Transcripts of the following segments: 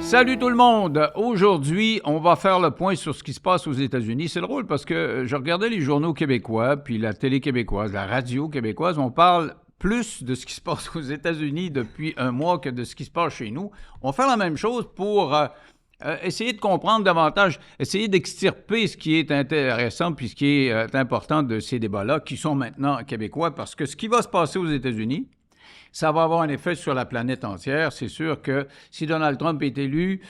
Salut tout le monde! Aujourd'hui, on va faire le point sur ce qui se passe aux États-Unis. C'est drôle parce que je regardais les journaux québécois, puis la télé québécoise, la radio québécoise. On parle plus de ce qui se passe aux États-Unis depuis un mois que de ce qui se passe chez nous. On va faire la même chose pour essayer de comprendre davantage, essayer d'extirper ce qui est intéressant puis ce qui est important de ces débats-là, qui sont maintenant québécois, parce que ce qui va se passer aux États-Unis, ça va avoir un effet sur la planète entière. C'est sûr que si Donald Trump est élu,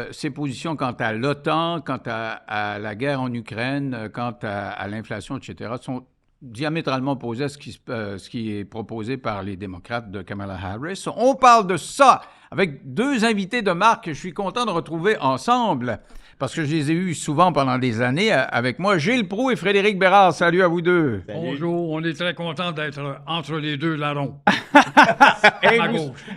ses positions quant à l'OTAN, quant à la guerre en Ukraine, quant à l'inflation, etc., sont diamétralement opposées à ce qui est proposé par les démocrates de Kamala Harris. On parle de ça avec deux invités de marque que je suis content de retrouver ensemble parce que je les ai eus souvent pendant des années avec moi. Gilles Proulx et Frédéric Bérard. Salut à vous deux. Salut. Bonjour, on est très content d'être entre les deux larrons. Et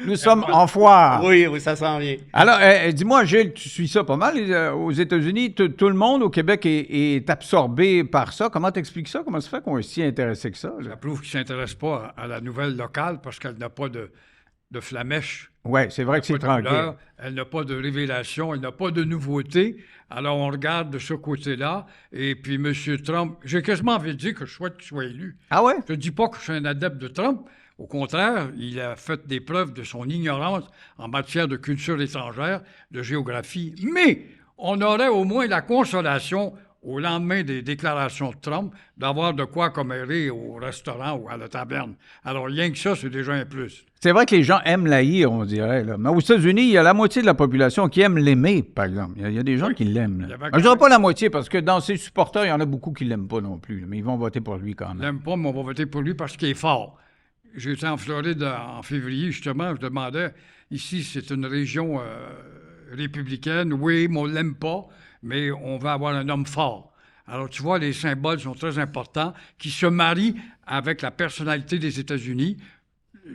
nous sommes en foire. Oui, ça s'en vient. Alors, dis-moi, Gilles, tu suis ça pas mal aux États-Unis. Tout le monde au Québec est absorbé par ça. Comment t'expliques ça? Comment ça fait qu'on est si intéressé que ça? Ça prouve qu'ils ne s'intéressent pas à la nouvelle locale parce qu'elle n'a pas de flamèche. Oui, c'est vrai que c'est tranquille. Elle n'a pas de révélation, elle n'a pas de nouveauté. Alors, on regarde de ce côté-là. Et puis, M. Trump, j'ai quasiment envie de dire que je souhaite qu'il soit élu. Ah ouais? Je ne dis pas que je suis un adepte de Trump. Au contraire, il a fait des preuves de son ignorance en matière de culture étrangère, de géographie. Mais on aurait au moins la consolation, au lendemain des déclarations de Trump, d'avoir de quoi commérer au restaurant ou à la taverne. Alors, rien que ça, c'est déjà un plus. C'est vrai que les gens aiment l'haïr, on dirait. Là. Mais aux États-Unis, il y a la moitié de la population qui aime l'aimer, par exemple. Il y a des gens qui l'aiment. Je ne dirais pas la moitié, parce que dans ses supporters, il y en a beaucoup qui ne l'aiment pas non plus. Là, mais ils vont voter pour lui quand même. Ils ne l'aiment pas, mais on va voter pour lui parce qu'il est fort. J'étais en Floride en février, justement. Je demandais, ici, c'est une région républicaine. Oui, mais on ne l'aime pas, mais on va avoir un homme fort. Alors, tu vois, les symboles sont très importants, qui se marient avec la personnalité des États-Unis,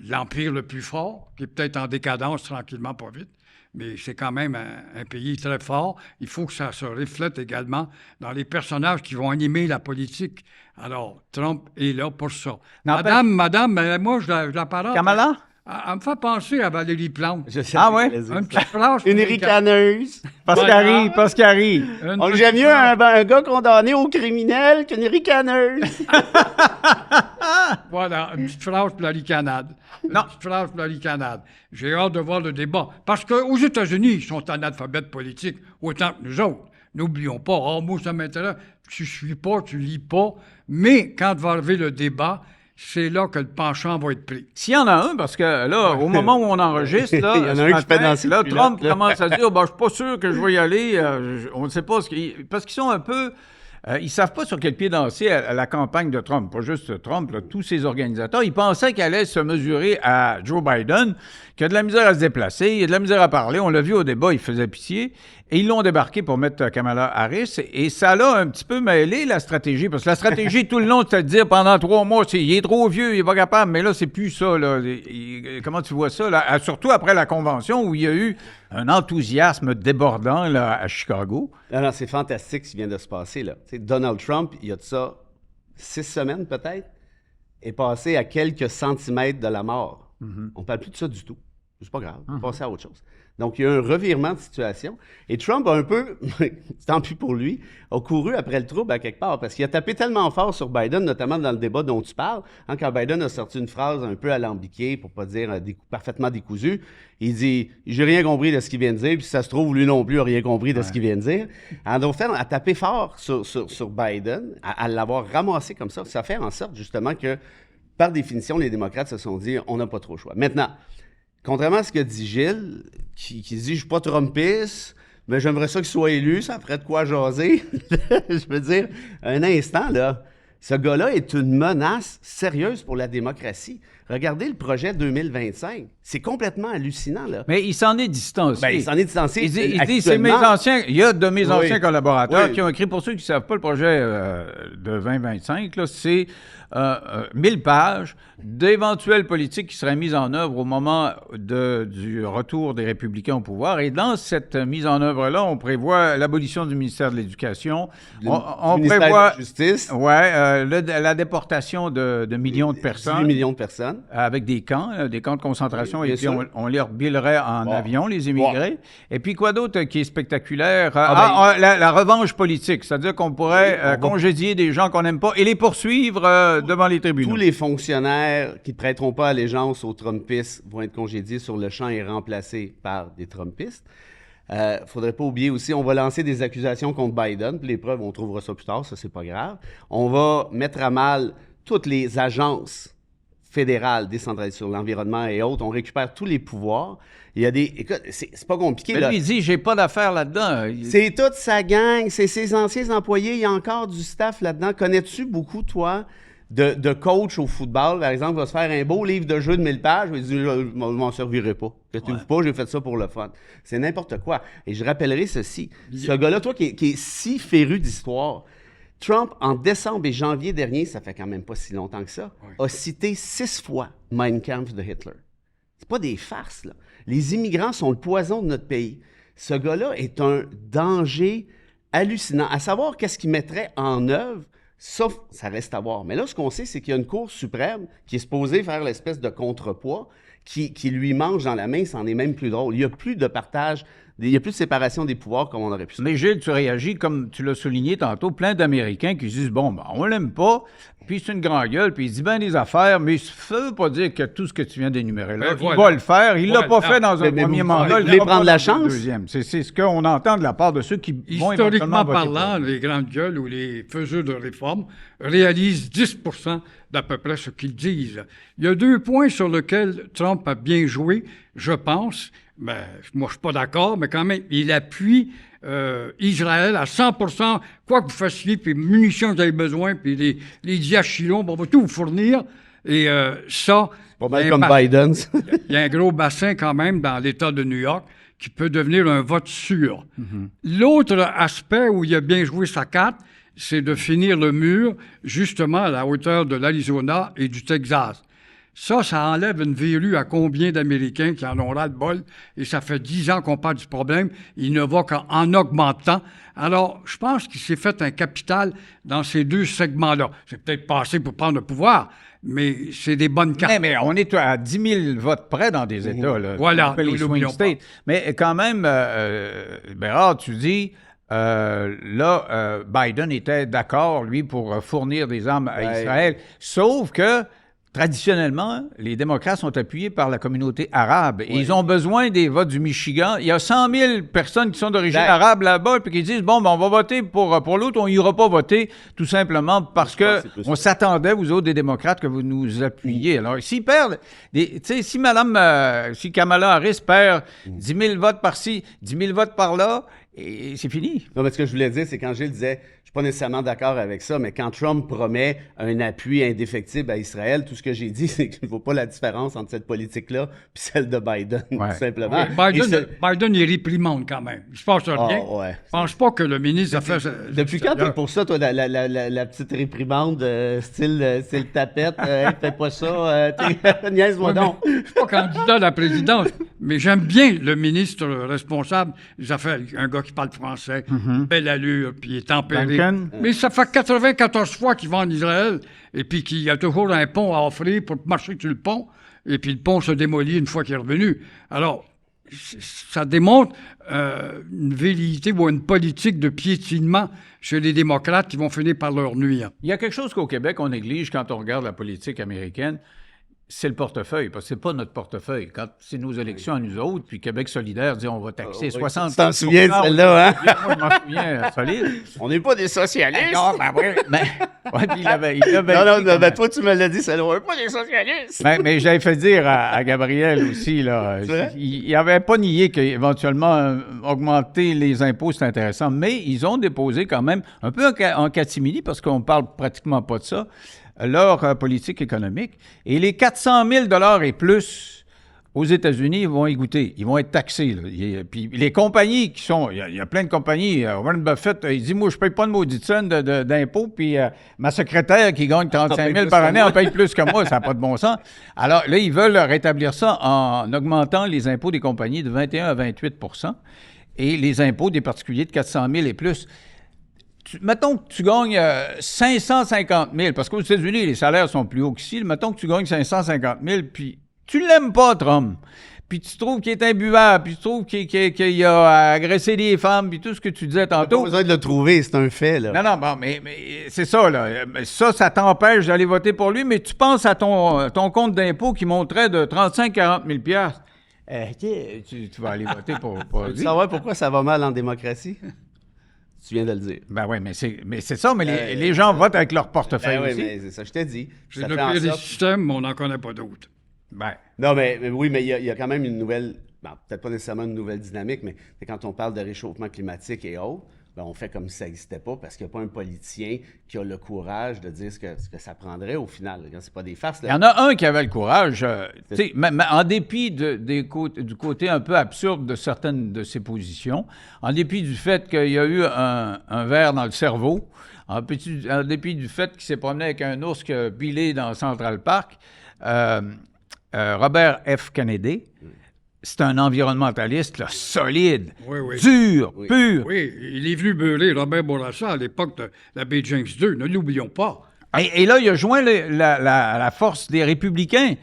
l'empire le plus fort, qui est peut-être en décadence tranquillement, pas vite, mais c'est quand même un pays très fort. Il faut que ça se reflète également dans les personnages qui vont animer la politique. Alors, Trump est là pour ça. Madame, moi, je la parle. Kamala? Elle me fait penser à Valérie Plante. Ah ouais? Une petite phrase. Une ricaneuse. Pascari. J'aime mieux un gars condamné au criminel qu'une ricaneuse. Voilà, une petite phrase pour la ricanade. Non. Une petite phrase pour la ricanade. J'ai hâte de voir le débat. Parce qu'aux États-Unis, ils sont analphabètes politiques, autant que nous autres. N'oublions pas, moi, ça m'intéresse. Tu suis pas, tu lis pas. Mais quand va arriver le débat, c'est là que le penchant va être pris. S'il y en a un, parce que là, au moment où on enregistre, là, il y en a un qui fait danser là, Trump commence à dire, je suis pas sûr que je vais y aller. On ne sait pas parce qu'ils sont un peu. Ils ne savent pas sur quel pied danser à la campagne de Trump. Pas juste Trump, là, tous ses organisateurs. Ils pensaient qu'il allait se mesurer à Joe Biden, qui a de la misère à se déplacer, il a de la misère à parler. On l'a vu au débat, il faisait pitié. Et ils l'ont débarqué pour mettre Kamala Harris. Et ça l'a un petit peu mêlé la stratégie. Parce que la stratégie, tout le long, c'est de dire pendant 3 mois, il est trop vieux, il n'est pas capable. Mais là, c'est plus ça. Là. Comment tu vois ça? Là? Surtout après la convention où il y a eu un enthousiasme débordant là, à Chicago. Non, c'est fantastique ce qui vient de se passer. Là. Donald Trump, il y a de ça 6 semaines peut-être, est passé à quelques centimètres de la mort. Mm-hmm. On ne parle plus de ça du tout. C'est pas grave, on va passer à autre chose. Donc, il y a un revirement de situation. Et Trump a un peu, tant pis pour lui, a couru après le trouble à quelque part parce qu'il a tapé tellement fort sur Biden, notamment dans le débat dont tu parles. Quand Biden a sorti une phrase un peu alambiquée, pour pas dire parfaitement décousue, il dit « J'ai rien compris de ce qu'il vient de dire », puis si ça se trouve, lui non plus n'a rien compris de ce qu'il vient de dire. Alors, donc, à taper fort sur Biden, à l'avoir ramassé comme ça fait en sorte justement que, par définition, les démocrates se sont dit « On n'a pas trop le choix ». Maintenant, contrairement à ce que dit Gilles, qui dit « Je ne suis pas Trumpiste, mais j'aimerais ça qu'il soit élu, ça ferait de quoi jaser. » Je veux dire, un instant, là, ce gars-là est une menace sérieuse pour la démocratie. Regardez le projet 2025. C'est complètement hallucinant, là. Mais il s'en est distancé. Il s'en est distancé. Il y a de mes anciens collaborateurs qui ont écrit, pour ceux qui ne savent pas, le projet de 2025, là, c'est 1000 pages d'éventuelles politiques qui seraient mises en œuvre au moment du retour des républicains au pouvoir. Et dans cette mise en œuvre-là, on prévoit l'abolition du ministère de l'Éducation. On prévoit de la Justice. la déportation de millions de personnes. 18 millions de personnes. avec des camps de concentration, Oui, et bien puis sûr. on les rebillerait en Bon. avion, les immigrés. Et puis quoi d'autre qui est spectaculaire? La revanche politique, c'est-à-dire qu'on pourrait Oui, on va- congédier des gens qu'on n'aime pas et les poursuivre devant les tribunaux. Tous les fonctionnaires qui ne prêteront pas allégeance aux Trumpistes vont être congédiés sur le champ et remplacés par des Trumpistes. Faudrait pas oublier aussi, on va lancer des accusations contre Biden, puis les preuves, on trouvera ça plus tard, ça c'est pas grave. On va mettre à mal toutes les agences fédérales décentralisées sur l'environnement et autres. On récupère tous les pouvoirs. Il y a des... Écoute, c'est pas compliqué, Mais là. lui, il dit, j'ai pas d'affaires là-dedans. C'est toute sa gang, c'est ses anciens employés, il y a encore du staff là-dedans. Connais-tu beaucoup, toi, de coach au football, par exemple, va se faire un beau livre de jeu de 1000 pages, il va dire, je m'en servirai pas. Faites-vous pas, j'ai fait ça pour le fun. C'est n'importe quoi. Et je rappellerai ceci. Ce gars-là, toi, qui est si féru d'histoire, Trump, en décembre et janvier dernier, ça fait quand même pas si longtemps que ça, a cité 6 fois Mein Kampf de Hitler. C'est pas des farces, là. Les immigrants sont le poison de notre pays. Ce gars-là est un danger hallucinant. À savoir qu'est-ce qu'il mettrait en œuvre, sauf, ça reste à voir. Mais là, ce qu'on sait, c'est qu'il y a une Cour suprême qui est supposée faire l'espèce de contrepoids qui lui mange dans la main, c'en est même plus drôle. Il n'y a plus de partage, il n'y a plus de séparation des pouvoirs comme on aurait pu se Mais Gilles, tu réagis comme tu l'as souligné tantôt, plein d'Américains qui disent, bon, ben, on l'aime pas, puis c'est une grande gueule, puis il dit bien des affaires, mais ça veut pas dire que tout ce que tu viens d'énumérer là, Ben, il voilà. va le faire. Il l'a pas Voilà. fait dans un Mais premier vous mandat. voulez il l'a prendre pas la dans un chance? deuxième. C'est ce qu'on entend de la part de ceux qui vont éventuellement Historiquement voter pour parlant, lui. les grandes gueules ou les faiseurs de réformes réalisent 10 d'à peu près ce qu'ils disent. Il y a 2 points sur lesquels Trump a bien joué, je pense. Ben, moi, je suis pas d'accord, mais quand même, il appuie Israël à 100 quoi que vous fassiez, puis munitions que vous avez besoin, puis les diachylons, on va tout vous fournir. Et ça... Pas il y a mal un comme bas- Biden. il y a un gros bassin quand même dans l'État de New York qui peut devenir un vote sûr. L'autre aspect où il a bien joué sa carte, c'est de finir le mur justement à la hauteur de l'Arizona et du Texas. Ça enlève une verrue à combien d'Américains qui en ont ras-le-bol, et ça fait 10 ans qu'on parle du problème, il ne va qu'en augmentant. Alors, je pense qu'il s'est fait un capital dans ces 2 segments-là. C'est peut-être passé pour prendre le pouvoir, mais c'est des bonnes cartes. Mais on est à 10 000 votes près dans des États. Là, Voilà, qu'on appelle nous les swing l'oublions states. Mais quand même, Bérard, tu dis, Biden était d'accord, lui, pour fournir des armes à Ouais. Israël. Sauf que, traditionnellement, les démocrates sont appuyés par la communauté arabe. Et ils ont besoin des votes du Michigan. Il y a 100 000 personnes qui sont d'origine arabe là-bas, puis qui disent, bon, ben, on va voter pour l'autre, on n'ira pas voter, tout simplement parce Je pense que que c'est plus on ça. s'attendait, vous autres, des démocrates, que vous nous appuyiez. Alors, s'ils perdent, tu sais, si Kamala Harris perd 10 000 votes par-ci, 10 000 votes par-là, et c'est fini. Non, mais ce que je voulais dire, c'est quand Gilles disait, je suis pas nécessairement d'accord avec ça, mais quand Trump promet un appui indéfectible à Israël, tout ce que j'ai dit, c'est qu'il ne vaut pas la différence entre cette politique-là puis celle de Biden, Ouais. tout simplement. Biden, il réprimande quand même. Il se passe rien. ouais. Je pense pas que le ministre des Affaires... Depuis quand t'es pour ça, toi, la petite réprimande style tapette, fais pas ça, niaise-moi donc. Je suis pas candidat à la présidence, mais j'aime bien le ministre responsable des Affaires, un gars qui parle français, belle allure, puis il est tempéré. Duncan? Mais ça fait 94 fois qu'il va en Israël, et puis qu'il y a toujours un pont à offrir pour marcher sur le pont, et puis le pont se démolit une fois qu'il est revenu. Alors, ça démontre une velléité ou une politique de piétinement chez les démocrates qui vont finir par leur nuire. Il y a quelque chose qu'au Québec, on néglige quand on regarde la politique américaine, c'est le portefeuille, parce que c'est pas notre portefeuille. Quand c'est nos élections à nous autres, puis Québec solidaire dit on va taxer 60 Tu t'en souviens de celle-là, hein? Moi, je m'en souviens, solide. On n'est pas des socialistes! Non, ben oui, mais... Ouais, puis il avait Non, ben toi, tu me l'as dit, celle-là, on n'est pas des socialistes! mais j'avais fait dire à Gabriel aussi, là, C'est vrai? il n'avait pas nié qu'éventuellement augmenter les impôts, c'est intéressant, mais ils ont déposé quand même, un peu en catimini, parce qu'on parle pratiquement pas de ça, leur politique économique. Et les 400 000 $ et plus aux États-Unis vont y goûter. Ils vont être taxés. Là. Puis les compagnies qui sont... Il y a plein de compagnies. Warren Buffett, il dit, moi, je paye pas de maudite somme d'impôts, puis ma secrétaire qui gagne 35 000 par année en paye plus que moi. Ça n'a pas de bon sens. Alors là, ils veulent rétablir ça en augmentant les impôts des compagnies de 21 à 28 % et les impôts des particuliers de 400 000 et plus. mettons que tu gagnes 550 000, parce qu'aux États-Unis, les salaires sont plus hauts qu'ici. Mettons que tu gagnes 550 000, puis tu l'aimes pas, Trump. Puis tu trouves qu'il est imbuvable, puis tu trouves qu'il a agressé des femmes, puis tout ce que tu disais T'as tantôt. pas besoin de le trouver, c'est un fait, là. Non, bon, mais c'est ça, là. Ça t'empêche d'aller voter pour lui, mais tu penses à ton compte d'impôt qui monterait de 35-40 000 piastres. Tu vas aller voter pour Tu lui. veux savoir pourquoi ça va mal en démocratie? Tu viens de le dire. Ben oui, mais c'est ça, mais les gens votent avec leur portefeuille Ben oui, aussi. mais c'est ça, je t'ai dit. C'est Ça le fait en pire des sorte- systèmes, mais on n'en connaît pas d'autres. Ben, Non, mais oui, mais il y a quand même une nouvelle, bon, peut-être pas nécessairement une nouvelle dynamique, mais quand on parle de réchauffement climatique et autres, ben, on fait comme si ça n'existait pas parce qu'il n'y a pas un politicien qui a le courage de dire ce que ça prendrait au final. C'est pas des farces. il y Là. en a un qui avait le courage, tu sais, en dépit du côté un peu absurde de certaines de ses positions, en dépit du fait qu'il y a eu un verre dans le cerveau, en dépit du fait qu'il s'est promené avec un ours qui a pilé dans Central Park, Robert F. Kennedy, c'est un environnementaliste là, solide, Oui. dur, Oui. pur. Oui, il est venu beurrer Robert Bourassa à l'époque de la baie James II, ne l'oublions pas. Et là, il a joint la force des républicains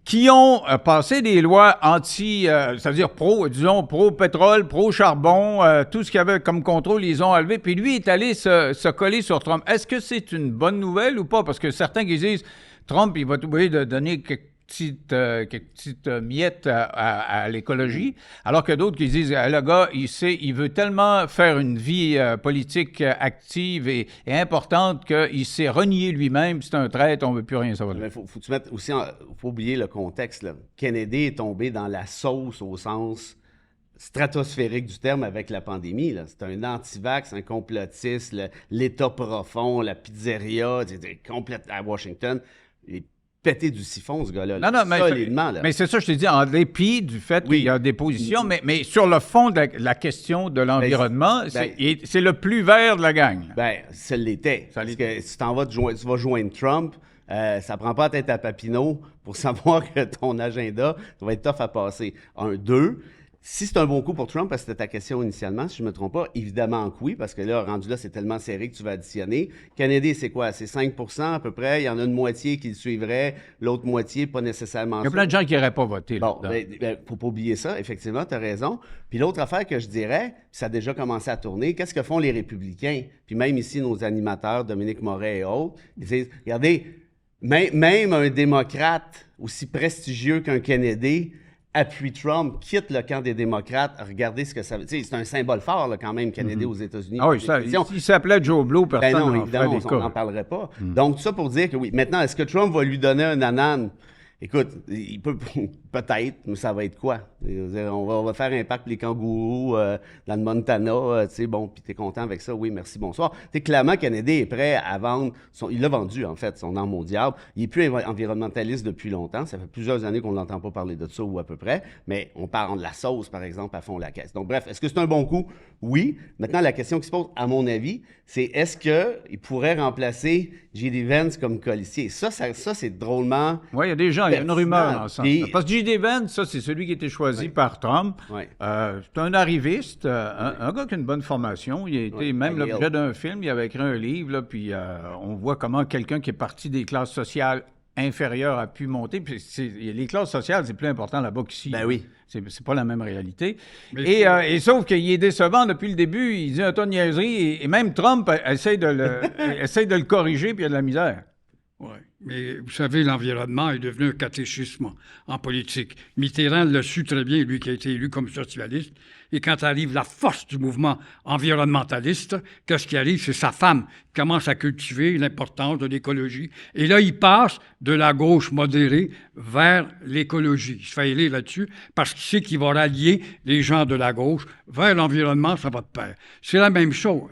qui ont passé des lois c'est-à-dire pro-pétrole, pro-charbon, tout ce qu'il y avait comme contrôle, ils ont enlevé. Puis lui est allé se coller sur Trump. Est-ce que c'est une bonne nouvelle ou pas? Parce que certains qui disent, Trump, il va oublier de donner quelques petites miettes à l'écologie, alors que d'autres qui disent, le gars, il veut tellement faire une vie politique active et importante qu'il s'est renié lui-même, c'est un traître, on ne veut plus rien savoir. Mais faut tu mettre aussi, faut oublier le contexte. Là. Kennedy est tombé dans la sauce au sens stratosphérique du terme avec la pandémie. Là. C'est un anti-vax, un complotiste, l'État profond, la pizzeria, complète à Washington. Il est pété du siphon, ce gars-là. Non, Solidement. Là. mais c'est ça, je te dis, en dépit du fait Oui. qu'il y a des positions, mais sur le fond de la question de l'environnement, c'est le plus vert de la gang. Là. Ben, ça l'était. Ça Parce l'était. que si tu vas joindre Trump, ça prend pas la tête à Papineau pour savoir que ton agenda va être tough à passer. Deux, si c'est un bon coup pour Trump, parce que c'était ta question initialement, si je ne me trompe pas, évidemment que oui, parce que là, rendu là, c'est tellement serré que tu vas additionner. Kennedy, c'est quoi? C'est 5 à peu près. Il y en a une moitié qui le suivrait, l'autre moitié, pas nécessairement Il y a ça. plein de gens qui n'auraient pas voté. Bon, là-dedans. faut pas oublier ça, effectivement, tu as raison. Puis l'autre affaire que je dirais, puis ça a déjà commencé à tourner, qu'est-ce que font les républicains? Puis même ici, nos animateurs, Dominique Moret et autres, ils disent, regardez, même un démocrate aussi prestigieux qu'un Kennedy appuie Trump, quitte le camp des démocrates, regardez ce que ça veut dire. C'est un symbole fort, là, quand même, Kennedy aux États-Unis. Ah oui, s'il s'appelait Joe Blow, personne Ben non, n'en évidemment, ferait des on n'en cas. parlerait pas. Donc, tout ça pour dire que oui. Maintenant, est-ce que Trump va lui donner un anane? Écoute, il peut peut-être, mais ça va être quoi? Je veux dire, on va faire un pacte pour les kangourous dans le Montana, tu sais, bon, puis t'es content avec ça, oui, merci, bonsoir. Tu sais, clairement, Kennedy est prêt à vendre, il l'a vendu, en fait, son arme au diable. Il est plus environnementaliste depuis longtemps, ça fait plusieurs années qu'on n'entend pas parler de ça, ou à peu près, mais on parle de la sauce, par exemple, à fond la caisse. Donc, bref, est-ce que c'est un bon coup? Oui. Maintenant, la question qui se pose, à mon avis, c'est est-ce qu'il pourrait remplacer J.D. Vance comme policier? Ça c'est drôlement... Oui, il y a des gens, il y a une rumeur dans ça. Puis- Parce que J.D. Vance, ça, c'est celui qui a été choisi par Trump. Ouais. C'est un arriviste, un gars qui a une bonne formation. Il a été même à l'objet Yale. d'un film. Il avait écrit un livre, là, puis on voit comment quelqu'un qui est parti des classes sociales inférieures a pu monter. Puis les classes sociales, c'est plus important là-bas qu'ici. Ben oui. C'est pas la même réalité. Mais Et sauf qu'il est décevant depuis le début. Il dit un tas de niaiseries. Et même Trump essaie de le corriger, puis il y a de la misère. Oui, mais vous savez, l'environnement est devenu un catéchisme en politique. Mitterrand l'a su très bien, lui qui a été élu comme socialiste. Et quand arrive la force du mouvement environnementaliste, qu'est-ce qui arrive? C'est sa femme qui commence à cultiver l'importance de l'écologie. Et là, il passe de la gauche modérée vers l'écologie. Il se fait élire là-dessus parce qu'il sait qu'il va rallier les gens de la gauche vers l'environnement, ça va de pair. C'est la même chose.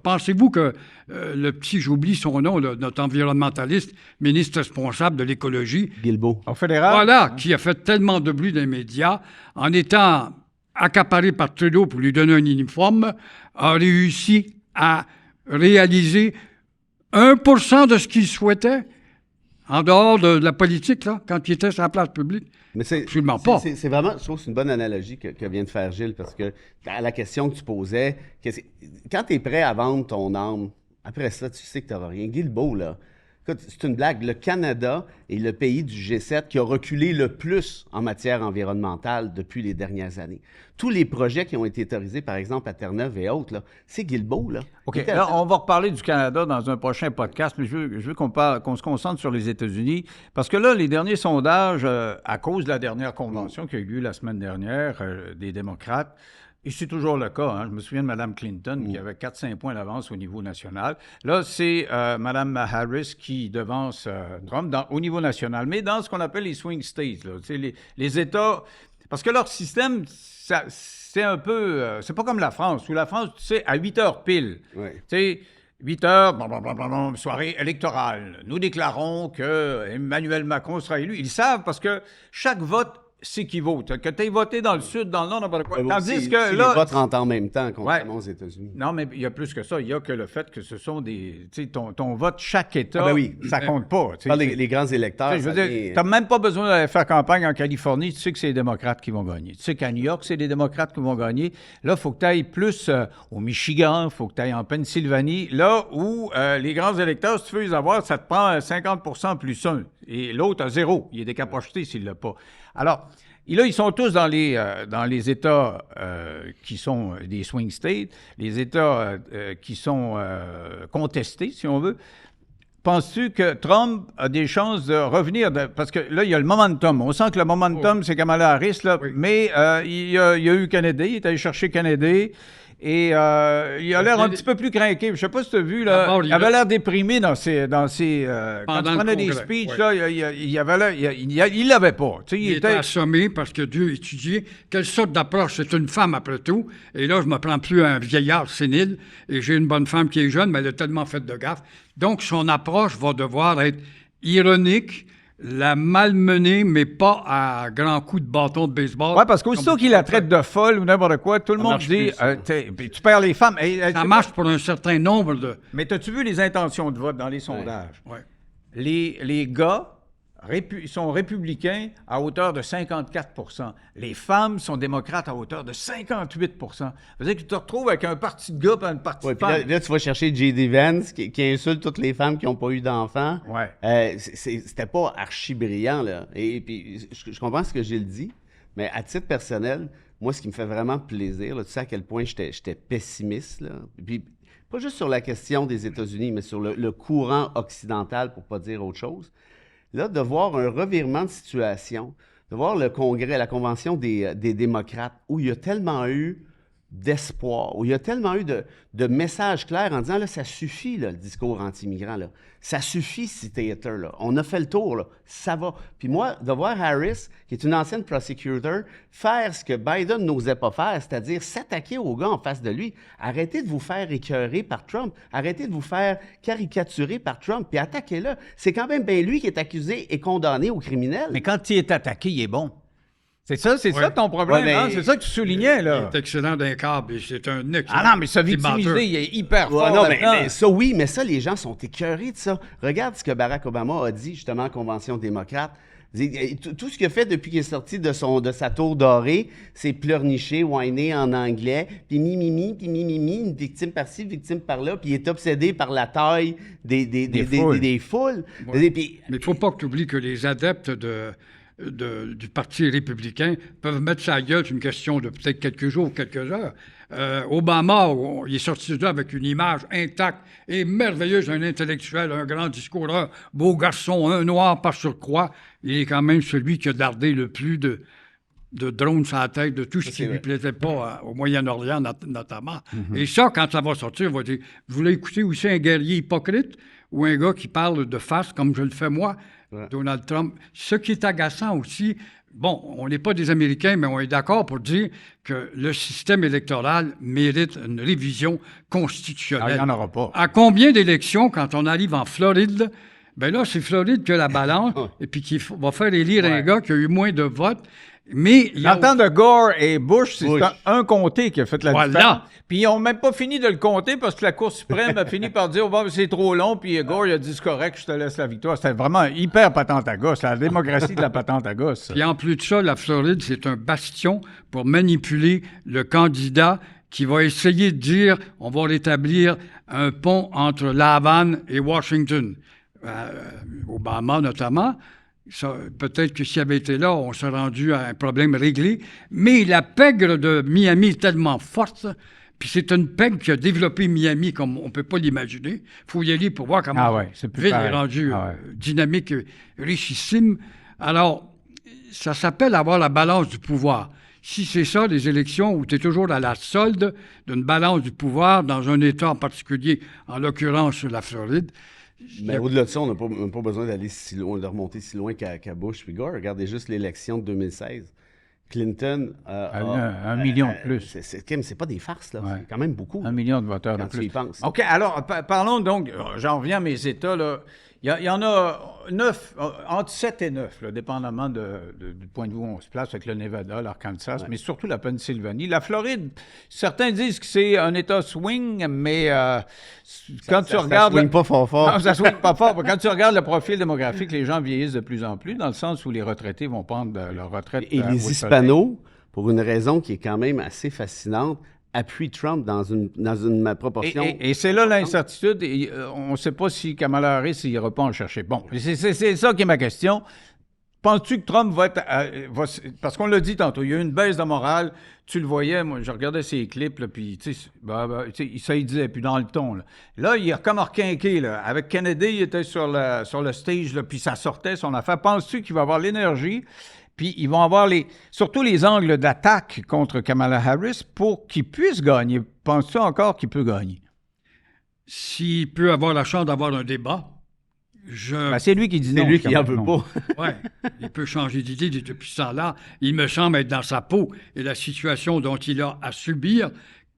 Pensez-vous que le petit, j'oublie son nom, notre environnementaliste, ministre responsable de l'écologie, Guilbeault. Au fédéral? voilà, qui a fait tellement de bruit dans les médias, en étant accaparé par Trudeau pour lui donner un uniforme, a réussi à réaliser 1% de ce qu'il souhaitait En dehors de la politique, là, quand il était sur la place publique? Mais Absolument pas. C'est vraiment, je trouve que c'est une bonne analogie que vient de faire Gilles, parce que à la question que tu posais, quand tu es prêt à vendre ton âme, après ça, tu sais que tu n'auras rien. Guilbeault, là, écoute, c'est une blague. Le Canada est le pays du G7 qui a reculé le plus en matière environnementale depuis les dernières années. Tous les projets qui ont été autorisés, par exemple, à Terre-Neuve et autres, là, c'est Guilbeault, là. OK. Là, on va reparler du Canada dans un prochain podcast, mais je veux qu'on se concentre sur les États-Unis, parce que là, les derniers sondages, à cause de la dernière convention qui a eu lieu la semaine dernière des démocrates, et c'est toujours le cas. Je me souviens de Mme Clinton qui avait 4-5 points d'avance au niveau national. Là, c'est Mme Harris qui devance Trump au niveau national, mais dans ce qu'on appelle les swing states, là, les États. Parce que leur système, c'est un peu. C'est pas comme la France, où la France, tu sais, à 8 heures pile. Oui. Tu sais, 8 heures, soirée électorale. Nous déclarons que Emmanuel Macron sera élu. Ils savent parce que chaque vote s'équivaut. Que tu aies voté dans le sud, dans le nord, n'importe quoi. Tandis que si là. les votes rentrent en même temps, contrairement aux États-Unis. Non, mais il y a plus que ça. Il y a que le fait que ce sont des. Tu sais, ton vote, chaque État, oui. ça compte pas. Les grands électeurs. Je veux dire, tu n'as même pas besoin d'aller faire campagne en Californie. Tu sais que c'est les démocrates qui vont gagner. Tu sais qu'à New York, c'est les démocrates qui vont gagner. Là, il faut que tu ailles plus au Michigan, il faut que tu ailles en Pennsylvanie, là où les grands électeurs, si tu veux les avoir, ça te prend 50 plus un. Et l'autre a 0. Il est décapocheté s'il ne l'a pas. Alors. Et là, ils sont tous dans les États qui sont des swing states, les États qui sont contestés, si on veut. Penses-tu que Trump a des chances de revenir? Parce que là, il y a le momentum. On sent que le momentum, c'est Kamala Harris, là, mais il y a eu Kennedy, il est allé chercher Kennedy. Et il a l'air un petit peu plus craqué. Je ne sais pas si tu as vu, là, il avait l'air déprimé quand il prenait des speeches, là, il avait l'air, il l'avait pas. Il était assommé parce que Dieu étudiait quelle sorte d'approche. C'est une femme, après tout. Et là, je me prends plus un vieillard sénile et j'ai une bonne femme qui est jeune, mais elle a tellement fait de gaffe. Donc, son approche va devoir être ironique, la malmener, mais pas à grands coups de bâton de baseball. Oui, parce qu'aussitôt qu'il la traite de folle ou n'importe quoi, tout le monde dit tu perds les femmes. Ça marche pour un certain nombre de. Mais as-tu vu les intentions de vote dans les sondages? Oui. Les gars sont républicains à hauteur de 54 %. Les femmes sont démocrates à hauteur de 58 %. Ça veut dire que tu te retrouves avec un parti de gars et un parti de femmes. Là, tu vas chercher J.D. Vance qui insulte toutes les femmes qui n'ont pas eu d'enfants. Ouais. C'était pas archi brillant, là. Et puis, je comprends ce que Gilles dit, mais à titre personnel, moi, ce qui me fait vraiment plaisir, là, tu sais à quel point j'étais pessimiste, là. Puis, pas juste sur la question des États-Unis, mais sur le courant occidental, pour pas dire autre chose. Là, de voir un revirement de situation, de voir le Congrès, la Convention des démocrates, où il y a tellement eu d'espoir, où il y a tellement eu de messages clairs en disant, là, ça suffit, là, le discours anti-immigrant, là. Ça suffit, citer Hitler, là. On a fait le tour, là. Ça va. Puis moi, de voir Harris, qui est une ancienne prosecutor, faire ce que Biden n'osait pas faire, c'est-à-dire s'attaquer aux gars en face de lui. Arrêtez de vous faire écœurer par Trump. Arrêtez de vous faire caricaturer par Trump, puis attaquez-le. C'est quand même bien lui qui est accusé et condamné au criminel. Mais quand il est attaqué, il est bon. C'est ça ton problème, hein? C'est ça que tu soulignais, là. Il est excellent d'un câble et c'est un excellent. Ah non, mais se victimiser, il est hyper fort. Non, mais ça, oui, mais ça, les gens sont écœurés de ça. Regarde ce que Barack Obama a dit, justement, en Convention démocrate. Tout ce qu'il a fait depuis qu'il est sorti de sa tour dorée, c'est pleurnicher, whiner en anglais, puis puis une victime par-ci, victime par-là, puis il est obsédé par la taille des foules. Ouais. Mais il ne faut pas que tu oublies que les adeptes du Parti républicain peuvent mettre sa gueule sur une question de peut-être quelques jours, quelques heures. Obama, il est sorti de là avec une image intacte et merveilleuse, un intellectuel, un grand discours, un beau garçon, un noir par surcroît. Il est quand même celui qui a dardé le plus de drones sur la tête, de tout ce qui ne lui plaisait pas au Moyen-Orient notamment. Mm-hmm. Et ça, quand ça va sortir, on va dire, vous voulez écouter aussi un guerrier hypocrite ou un gars qui parle de face comme je le fais moi? Ouais. Donald Trump. Ce qui est agaçant aussi, bon, on n'est pas des Américains, mais on est d'accord pour dire que le système électoral mérite une révision constitutionnelle. Il n'y en aura pas. À combien d'élections, quand on arrive en Floride, Ben là, c'est Floride qui a la balance et puis qui va faire élire un gars qui a eu moins de votes. Mais l'entente de Gore et Bush, c'est un comté qui a fait la différence. Puis ils n'ont même pas fini de le compter parce que la Cour suprême a fini par dire oh, c'est trop long, puis Gore il a dit c'est correct, je te laisse la victoire. C'était vraiment hyper patente à gosse, la démocratie de la patente à gosse. Puis en plus de ça, la Floride, c'est un bastion pour manipuler le candidat qui va essayer de dire on va rétablir un pont entre La Havane et Washington. Obama notamment. Peut-être que s'il avait été là, on serait rendu à un problème réglé. Mais la pègre de Miami est tellement forte, puis c'est une pègre qui a développé Miami comme on ne peut pas l'imaginer. Il faut y aller pour voir comment la ville est rendue dynamique, richissime. Alors, ça s'appelle avoir la balance du pouvoir. Si c'est ça, les élections, où tu es toujours à la solde d'une balance du pouvoir dans un État en particulier, en l'occurrence la Floride. Mais au-delà de ça, on n'a pas besoin d'aller si loin, de remonter si loin qu'à Bush puis Gore. Regardez juste l'élection de 2016. Clinton a 1 million de plus. C'est pas des farces, là. C'est quand même beaucoup. 1 million de voteurs quand de plus. Tu y penses. OK, alors, parlons donc, j'en reviens à mes États, là. Il y en a 9, entre 7 et 9, là, dépendamment du point de vue où on se place avec le Nevada, l'Arkansas, mais surtout la Pennsylvanie. La Floride, certains disent que c'est un État swing, mais quand tu regardes... Ça swing pas fort. Non, ça swing pas fort. Quand tu regardes le profil démographique, les gens vieillissent de plus en plus, dans le sens où les retraités vont prendre leur retraite. Et les Hispanos, pour une raison qui est quand même assez fascinante, appuie Trump dans une proportion... Et c'est là l'incertitude. On ne sait pas si Kamala Harris n'ira pas en chercher. Bon, c'est ça qui est ma question. Penses-tu que Trump va être... parce qu'on l'a dit tantôt, il y a eu une baisse de morale. Tu le voyais, moi, je regardais ses clips, là, puis, tu sais, ça, il disait, puis dans le ton. Là il est comme requinqué, là. Avec Kennedy, il était sur le stage, là, puis ça sortait, son affaire. Penses-tu qu'il va avoir l'énergie... Puis ils vont avoir surtout les angles d'attaque contre Kamala Harris pour qu'il puisse gagner. Penses-tu encore qu'il peut gagner? S'il peut avoir la chance d'avoir un débat, c'est lui qui dit non. C'est lui qui n'en veut pas. Oui, il peut changer d'idée depuis ça là. Il me semble être dans sa peau et la situation dont il a à subir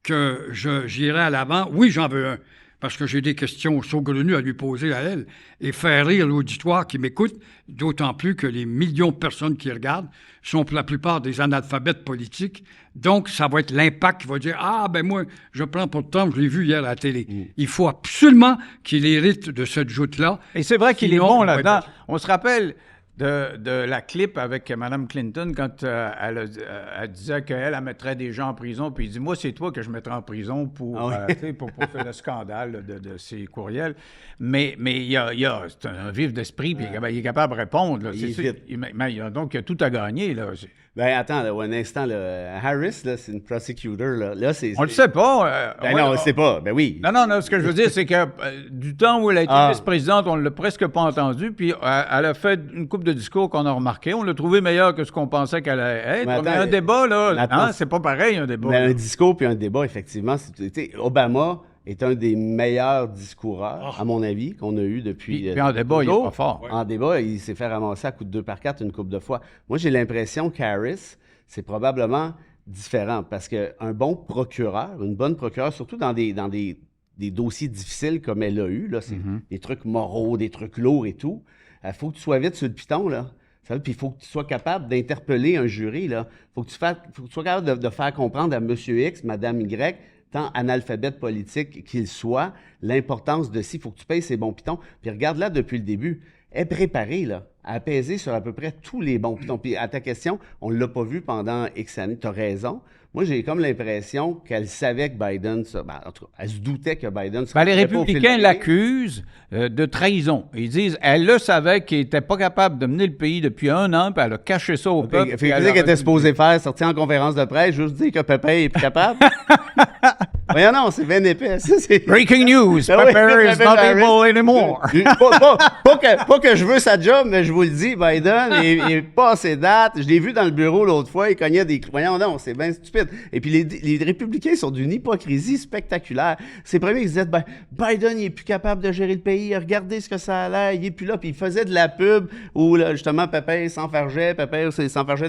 que j'irai à l'avant. Oui, j'en veux un. Parce que j'ai des questions saugrenues à lui poser à elle et faire rire l'auditoire qui m'écoute, d'autant plus que les millions de personnes qui regardent sont pour la plupart des analphabètes politiques. Donc, ça va être l'impact qui va dire « Ah, ben moi, je prends pour Trump, je l'ai vu hier à la télé. Il faut absolument qu'il hérite de cette joute-là. Et c'est vrai qu'il est bon là-dedans. On se rappelle... De la clip avec Mme Clinton quand elle disait qu'elle mettrait des gens en prison, puis il dit « Moi, c'est toi que je mettrais en prison pour faire le scandale de ces courriels. » Mais c'est un vif d'esprit, puis il est capable de répondre. Là. Mais il a tout à gagner. Là. Ben attends, là, un instant. Là. Harris, là, c'est une prosecutor. Là, on le sait pas. Non, on le sait pas. Ben oui. Non, ce que je veux dire, c'est que du temps où elle a été vice-présidente, on ne l'a presque pas entendu, puis elle a fait une couple de discours qu'on a remarqué. On l'a trouvé meilleur que ce qu'on pensait qu'elle allait être. Mais un débat, là, c'est pas pareil, un débat. Mais un discours puis un débat, effectivement. Obama est un des meilleurs discoureurs, à mon avis, qu'on a eu depuis... Puis en débat, il est pas fort. En débat, il s'est fait ramasser à coups de 2x4 une couple de fois. Moi, j'ai l'impression qu'Harris, c'est probablement différent, parce qu'un bon procureur, une bonne procureure, surtout dans des dossiers difficiles comme elle a eu, là, c'est des trucs moraux, des trucs lourds et tout, il faut que tu sois vite sur le piton, là. Puis il faut que tu sois capable d'interpeller un jury, là. Faut que tu sois capable de faire comprendre à M. X, Mme Y, tant analphabète politique qu'il soit, l'importance de il faut que tu payes ces bons pitons. Puis regarde là depuis le début, elle est préparée là, à apaiser sur à peu près tous les bons pitons. Puis à ta question, on ne l'a pas vu pendant X années, tu as raison. Moi, j'ai comme l'impression qu'elle savait que Biden... en tout cas, elle se doutait que Biden... les républicains l'accusent de trahison. Ils disent, elle le savait qu'il n'était pas capable de mener le pays depuis 1 an, puis elle a caché ça au peuple. Qu'est-ce qu'elle était supposée faire? Sortir en conférence de presse, juste dire que Pépin est plus capable? Voyons non, c'est bien épais. Breaking news! Pepper is not able anymore! pas que je veux sa job, mais je vous le dis, Biden est pas à ses dates. Je l'ai vu dans le bureau l'autre fois, il cognait des... Voyons non, c'est bien stupide. Et puis les républicains sont d'une hypocrisie spectaculaire. C'est le premier qui disaient Biden, il est plus capable de gérer le pays, regardez ce que ça a l'air, il est plus là. Puis il faisait de la pub où là, justement Pépin s'enfargeait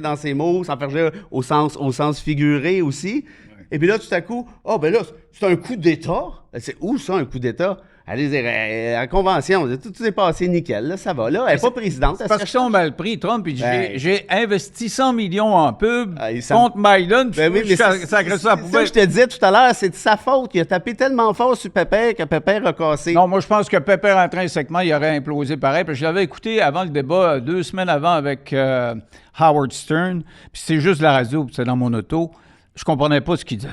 dans ses mots, s'enfargeait au sens figuré aussi. Et puis là, tout à coup, ben là, c'est un coup d'État. C'est où ça, un coup d'État? Allez dire, à la convention, tout est passé nickel, là, ça va. Là, elle n'est pas présidente. C'est parce qu'ils sont mal pris. Trump, il dit, j'ai investi 100 millions en pub ça... contre Biden, ben oui, mais ça je te disais tout à l'heure, c'est de sa faute. Il a tapé tellement fort sur Pepper que Pepper a cassé. Non, moi, je pense que Pepper, intrinsèquement, il aurait implosé pareil. Puis je l'avais écouté avant le débat, 2 semaines avant, avec Howard Stern. Puis c'est juste la radio, puis c'est dans mon auto. Je comprenais pas ce qu'il disait.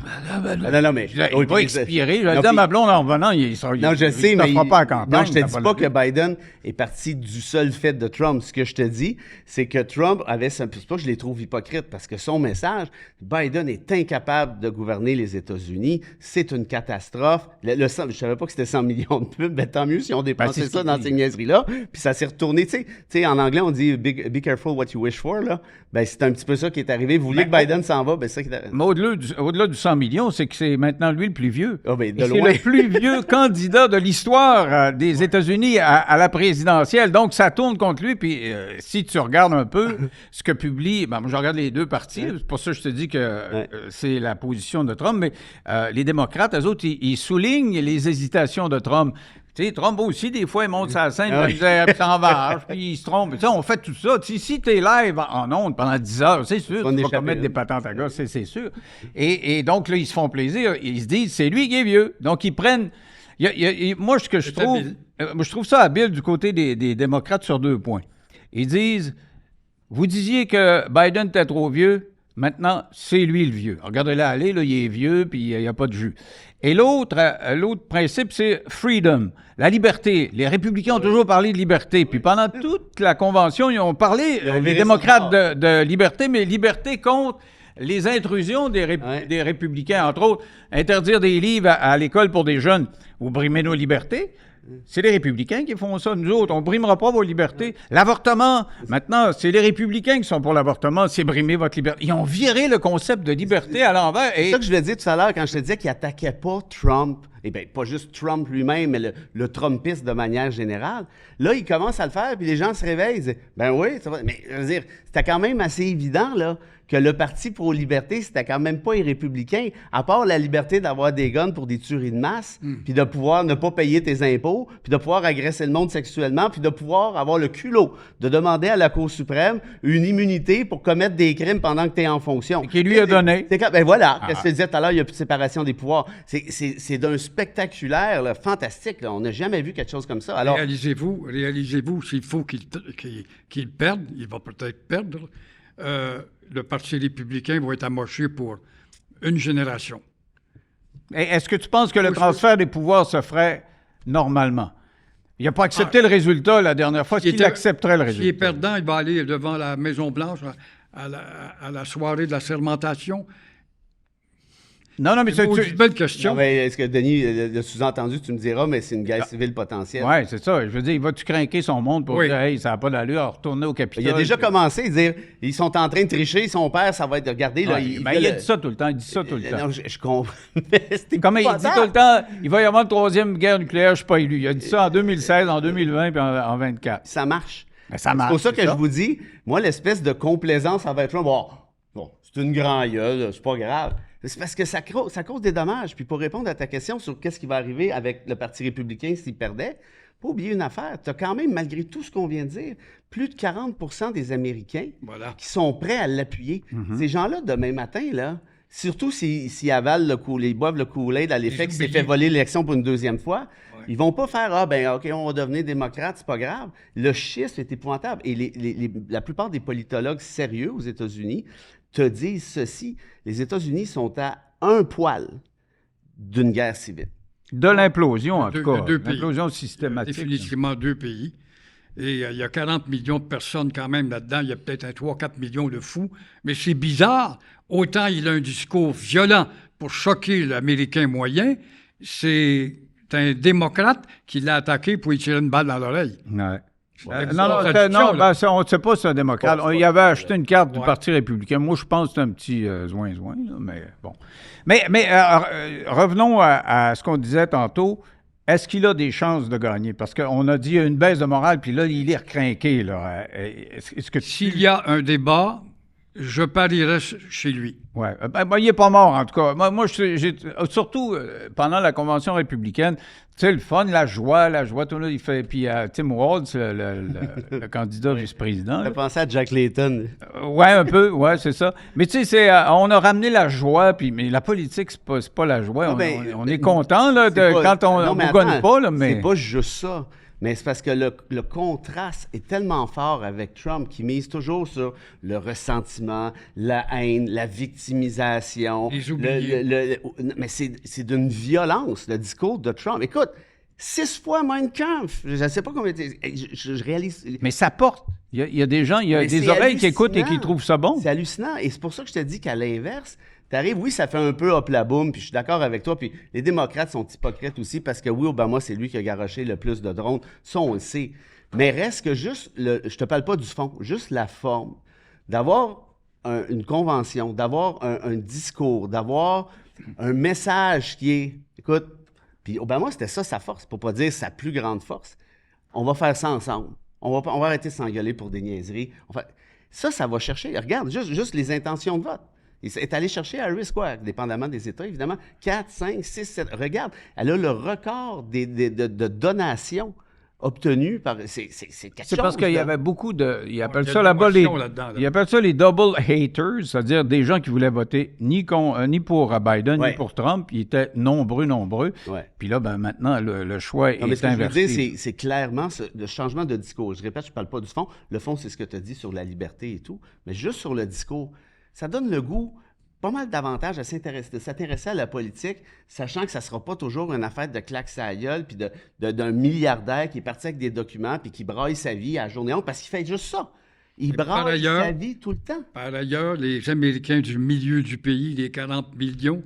Non, mais... Il va expirer. Je disais à ma blonde en revenant, non, je sais, mais... pas à campagne, non, je te dis pas que Biden est parti du seul fait de Trump. Ce que je te dis, c'est que Trump avait... C'est pas que je les trouve hypocrites, parce que son message, Biden est incapable de gouverner les États-Unis. C'est une catastrophe. Je savais pas que c'était 100 millions de pubs, mais tant mieux si on dépensait ça dans ces niaiseries-là. Puis ça s'est retourné. Tu sais, en anglais, on dit be careful what you wish for. Là. Ben, c'est un petit peu ça qui est arrivé. Vous voulez que Biden s'en va, ben c'est ça qui est arrivé. Au-delà du 100 millions, c'est que c'est maintenant lui le plus vieux. Oh, ben, c'est le plus vieux candidat de l'histoire des États-Unis à la présidentielle. Donc, ça tourne contre lui. Puis, si tu regardes un peu ce que publie... Ben, moi, je regarde les deux partis. C'est pour ça que je te dis que c'est la position de Trump. Mais les démocrates, eux autres, ils soulignent les hésitations de Trump. Tu sais, Trump aussi, des fois, il monte sa scène, puis il s'en va, puis il se trompe. Tu sais, on fait tout ça. Tu sais, si tu es live en ondes pendant 10 heures, c'est sûr, tu vas commettre des patentes à gars, c'est sûr. Et donc, là, ils se font plaisir. Ils se disent, c'est lui qui est vieux. Donc, ils prennent... moi, ce que je trouve... je trouve ça habile du côté des démocrates sur 2 points. Ils disent, vous disiez que Biden était trop vieux, maintenant, c'est lui le vieux. Regardez-le aller, là, il est vieux, puis il n'y a pas de jus. Et l'autre principe, c'est freedom, la liberté. Les républicains ont toujours parlé de liberté. Puis pendant toute la convention, ils ont parlé, les démocrates, de liberté, mais liberté contre les intrusions des républicains, entre autres, interdire des livres à l'école pour des jeunes ou brimer nos libertés. C'est les républicains qui font ça. Nous autres, on ne brimera pas vos libertés. L'avortement, maintenant, c'est les républicains qui sont pour l'avortement. C'est brimer votre liberté. Ils ont viré le concept de liberté à l'envers. C'est ça que je voulais dire tout à l'heure quand je te disais qu'ils n'attaquaient pas Trump. Eh bien, pas juste Trump lui-même, mais le Trumpiste de manière générale. Là, il commence à le faire, puis les gens se réveillent. Ils disent, ben oui, ça va. Mais je veux dire, c'était quand même assez évident, là, que le Parti pro-liberté, c'était quand même pas les républicains, à part la liberté d'avoir des guns pour des tueries de masse, puis de pouvoir ne pas payer tes impôts, puis de pouvoir agresser le monde sexuellement, puis de pouvoir avoir le culot de demander à la Cour suprême une immunité pour commettre des crimes pendant que tu es en fonction. Et qui lui a donné. Ben voilà, ce que je te disais tout à l'heure, il n'y a plus de séparation des pouvoirs. C'est d'un spectaculaire, là, fantastique. Là. On n'a jamais vu quelque chose comme ça. Alors, réalisez-vous, s'il faut qu'il perde, il va peut-être perdre, le Parti républicain va être amoché pour une génération. Et est-ce que tu penses que le transfert des pouvoirs se ferait normalement? Il n'a pas accepté le résultat la dernière fois. Est-ce qu'il accepterait le résultat? S'il est perdant, il va aller devant la Maison-Blanche à la soirée de la sermentation. Non, mais c'est une belle question. Non, mais est-ce que Denis, le sous-entendu, tu me diras, mais c'est une guerre civile potentielle? Oui, c'est ça. Je veux dire, vas-tu craquer son monde pour dire, hey, ça n'a pas d'allure, retourner au Capitole? Il a déjà commencé à dire, ils sont en train de tricher, son père, ça va être, regardez, là. Il a dit ça tout le temps, Non, je comprends. Comme il dit tout le temps, il va y avoir une 3e guerre nucléaire, je ne suis pas élu. Il a dit ça en 2016, en 2020 puis en 2024. Ça marche. Ben, ça marche. C'est pour ça que je vous dis, moi, l'espèce de complaisance envers Trump, bon, c'est une grande gueule, c'est pas grave. C'est parce que ça cause des dommages. Puis pour répondre à ta question sur qu'est-ce qui va arriver avec le Parti républicain s'il perdait, pas oublier une affaire. Tu as quand même, malgré tout ce qu'on vient de dire, plus de 40% des Américains qui sont prêts à l'appuyer. Ces gens-là, demain matin, là, surtout s'ils avalent ils boivent le Kool-Aid à l'effet qu'il s'est fait voler l'élection pour une 2e fois, ils vont pas faire « OK, on va devenir démocrate, c'est pas grave ». Le schisme est épouvantable. Et la plupart des politologues sérieux aux États-Unis te disent ceci, les États-Unis sont à un poil d'une guerre civile. De l'implosion, en tout cas. L'implosion systématique. Définitivement 2 pays. Et il y a 40 millions de personnes quand même là-dedans. Il y a peut-être 3-4 millions de fous. Mais c'est bizarre. Autant il a un discours violent pour choquer l'Américain moyen, c'est un démocrate qui l'a attaqué pour lui tirer une balle dans l'oreille. Ouais. On ne sait pas si c'est un démocrate. Il avait acheté une carte du Parti républicain. Moi, je pense que c'est un petit zoin-zoin, mais bon. Mais revenons à ce qu'on disait tantôt. Est-ce qu'il a des chances de gagner? Parce qu'on a dit une baisse de morale, puis là, il est recrinqué. Là. S'il y a un débat, je parierais chez lui. Oui. Il n'est pas mort, en tout cas. Moi surtout, pendant la Convention républicaine, sais, le fun, la joie, tout le monde, il fait... Puis Tim Walz, le candidat vice-président. Ça là. fait penser à Jack Layton. Ouais, un peu, ouais, c'est ça. Mais tu sais, on a ramené la joie, mais la politique, c'est pas la joie. On est content, là, quand on ne gagne pas, là, mais... C'est pas juste ça. Mais c'est parce que le contraste est tellement fort avec Trump qui mise toujours sur le ressentiment, la haine, la victimisation. Les oubliés. Mais c'est d'une violence, le discours de Trump. Écoute, 6 fois Mein Kampf. Je ne sais pas combien... Je réalise... Mais ça porte. Il y a des gens, il y a Mais des c'est oreilles qui écoutent et hallucinant. qui trouvent ça bon. C'est hallucinant. Et c'est pour ça que je te dis qu'à l'inverse, t'arrives, oui, ça fait un peu hop la boum, puis je suis d'accord avec toi. Puis les démocrates sont hypocrites aussi parce que oui, Obama, c'est lui qui a garoché le plus de drones. Ça, on le sait. Mais reste que juste, je te parle pas du fond, juste la forme. D'avoir une convention, d'avoir un discours, d'avoir un message qui est, écoute, puis Obama, c'était ça sa force, pour pas dire sa plus grande force. On va faire ça ensemble. On va arrêter de s'engueuler pour des niaiseries. Ça va chercher. Regarde, juste les intentions de vote. Il est allé chercher Harris, quoi, dépendamment des États, évidemment, 4, 5, 6, 7. Regarde, elle a le record de donations obtenues par... C'est quelque chose. C'est parce qu'il y là. avait beaucoup de... Ils appellent il y a ça de là-bas l'émotion là-dedans, là. Ils appellent ça les double haters, c'est-à-dire des gens qui voulaient voter ni pour Biden, Ouais. ni pour Trump. Ils étaient nombreux. Ouais. Puis là, ben maintenant, le choix Non, mais est ce que je veux inversé. dire, c'est clairement le changement de discours. Je répète, je ne parle pas du fond. Le fond, c'est ce que tu as dit sur la liberté et tout. Mais juste sur le discours, ça donne le goût, pas mal davantage de s'intéresser à la politique, sachant que ça ne sera pas toujours une affaire de claque sa gueule puis d'un milliardaire qui est parti avec des documents puis qui braille sa vie à la journée longue parce qu'il fait juste ça. Il braille sa vie tout le temps. Par ailleurs, les Américains du milieu du pays, les 40 millions,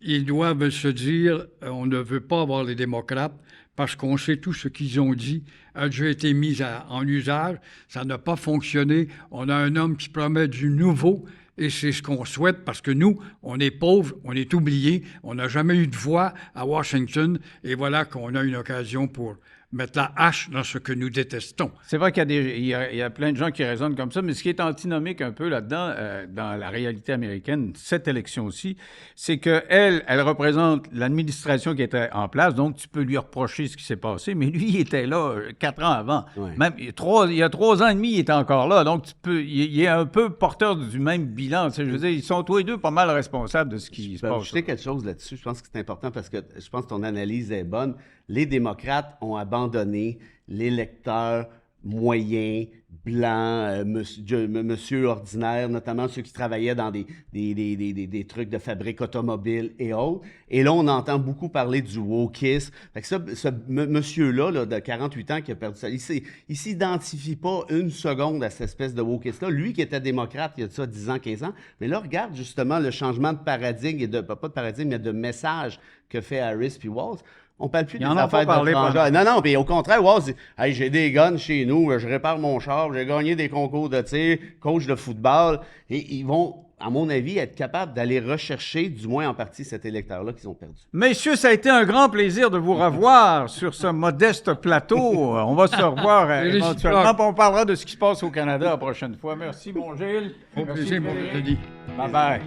ils doivent se dire on ne veut pas avoir les démocrates parce qu'on sait tout ce qu'ils ont dit a déjà été mis en usage, ça n'a pas fonctionné. On a un homme qui promet du nouveau et c'est ce qu'on souhaite parce que nous, on est pauvres, on est oubliés, on n'a jamais eu de voix à Washington et voilà qu'on a une occasion pour mettre la hache dans ce que nous détestons. C'est vrai qu'il y a plein de gens qui raisonnent comme ça, mais ce qui est antinomique un peu là-dedans, dans la réalité américaine, cette élection-ci, c'est qu'elle représente l'administration qui était en place, donc tu peux lui reprocher ce qui s'est passé, mais lui, il était là 4 ans avant. Ouais. Même il y a 3 ans et demi, il était encore là, donc il est un peu porteur du même bilan. Tu sais, je veux dire, ils sont tous les deux pas mal responsables de ce qui se Je peux passe. ajouter quelque chose là-dessus. Je pense que c'est important parce que je pense que ton analyse est bonne. Les démocrates ont abandonné l'électeur moyen, blanc, monsieur ordinaire, notamment ceux qui travaillaient dans des trucs de fabrique automobile et autres. Et là, on entend beaucoup parler du wokisme. Fait que ce monsieur-là, là, de 48 ans, qui a perdu ça, il s'identifie pas une seconde à cette espèce de wokisme-là. Lui qui était démocrate il y a de ça 10 ans, 15 ans. Mais là, regarde justement le changement de paradigme, pas de paradigme, mais de message que fait Harris puis Walz. On parle plus des affaires de transgenre. Non, puis au contraire, Walz dit « Hey, j'ai des guns chez nous, je répare mon char, j'ai gagné des concours de tir, coach de football. » Et ils vont, à mon avis, être capables d'aller rechercher, du moins en partie, cet électeur-là qu'ils ont perdu. Messieurs, ça a été un grand plaisir de vous revoir sur ce modeste plateau. On va se revoir éventuellement, puis on parlera de ce qui se passe au Canada la prochaine fois. Merci, mon Gilles. Au plaisir, mon Denis. Bye-bye.